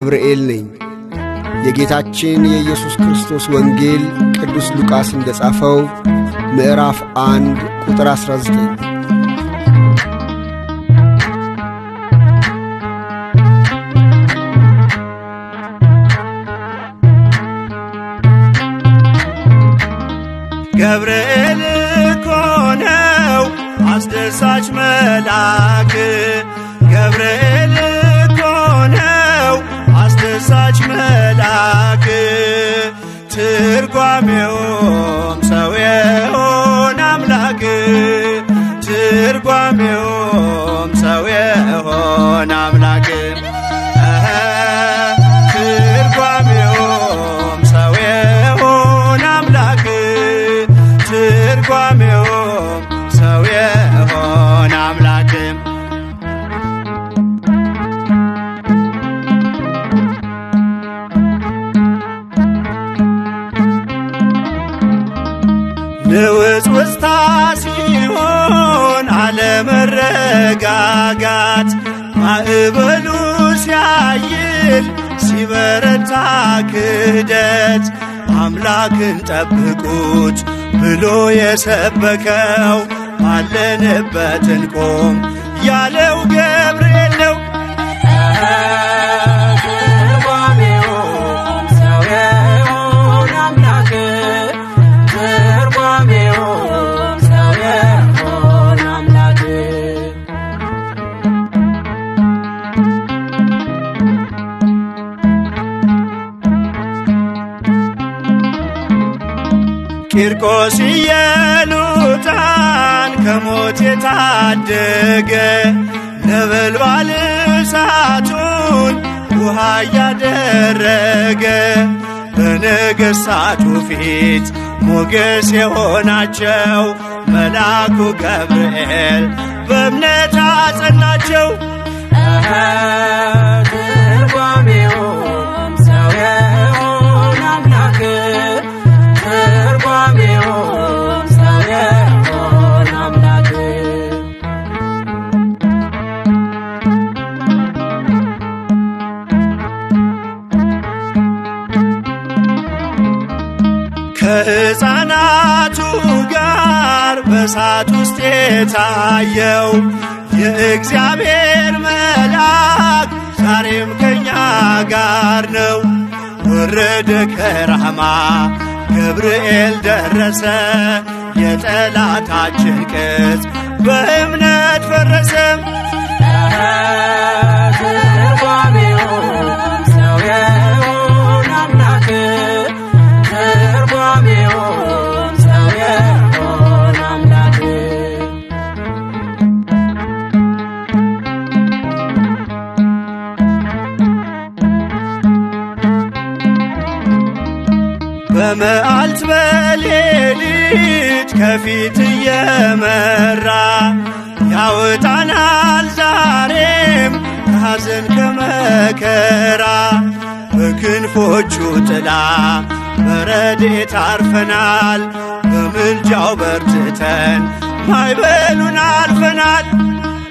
ገብርኤል ነኝ። የጌታችን የኢየሱስ ክርስቶስ ወንጌል ቅዱስ ሉቃስ እንደጻፈው ምዕራፍ 1 ቁጥር 19። ገብርኤል እኮ ነው አስደሳች መልአክ፣ ገብርኤል እኮ ነው አስደሳች መልአክ። ትርጓሜውም ሰው የሆነ አምላክ፣ ትርጓሜውም ሰው የሆነ አምላክ። ትርጓሜውም ሰው የሆነ አምላክ፣ ትርጓሜውም ሰው የሆነ አምላክ። ንውጽውጽታ ሲሆን አለመረጋጋት፣ ማዕበሉ ሲያይል ሲበረታ ክህደት፣ አምላክን ጠብቁት ብሎ የሰበከው ባለንበት እንቆም ያለው ገብርኤል ነው። ትርጓሜውም ሰው የሆነ አምላክ፣ ትርጓሜውም ሰው የሆነ አምላክ። ቂርቆስ ኢየሉጣን ከሞት የታደገ፣ ነበልባል እሳቱን ውሃ ያደረገ፣ በነገሥታቱ ፊት ሞገስ የሆናቸው መልአኩ ገብርኤል በእምነት አጸናቸው። ትርጓሜውም ሰው የሆነ አምላክ፣ ትርጓሜውም ሰው የሆነ አምላክ። ከሕፃናቱ ጋር በእሳት ውስጥ የታየው የእግዚአብሔር መልአክ ዛሬም ከእኛ ጋር ነው። ወረደ ከራማ ገብርኤል ደረሰ፣ የጠላታችን ቅጽ በእምነት ፈረሰ። ትርጓሜውም ሰው የሆነ አምላክ፣ ትርጓሜውም ሰው የሆነ አምላክ። በመዓልት በሌሊት ከፊት እየመራ ያወጣናል ዛሬም ከሐዘን ከመከራ። በክንፎቹ ጥላ በረድኤት አርፈናል፣ በምልጃው በርትተን ማዕበሉን አልፈናል።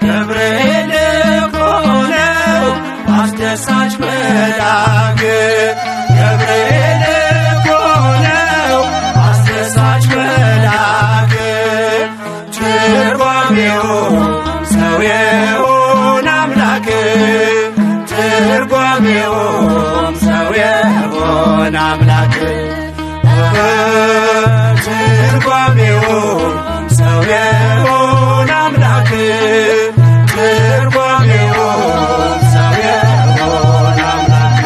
ገብርኤል እኮ ነው አስደሳች መልአክ፣ ገብርኤል እኮ ነው አስደሳች መልአክ። ትርጓሜውም ሰው የሆነ አምላክ፣ ትርጓሜውም ሰው የሆነ አምላክ። ትርጓሜውም ሰው የሆነ አምላክ፣ ትርጓሜውም ሰው የሆነ አምላክ።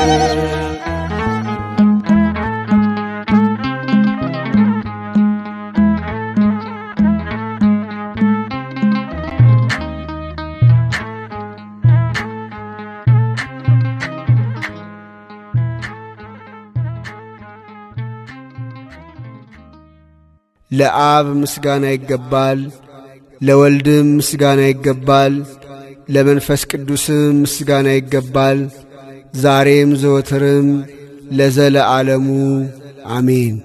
ለአብ ምስጋና ይገባል፣ ለወልድም ምስጋና ይገባል፣ ለመንፈስ ቅዱስም ምስጋና ይገባል፣ ዛሬም ዘወትርም ለዘለዓለሙ አሜን።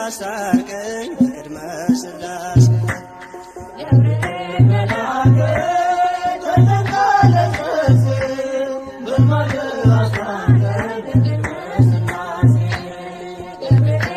አስታርቀኝ በቅድመ ሥላሴ Thank you.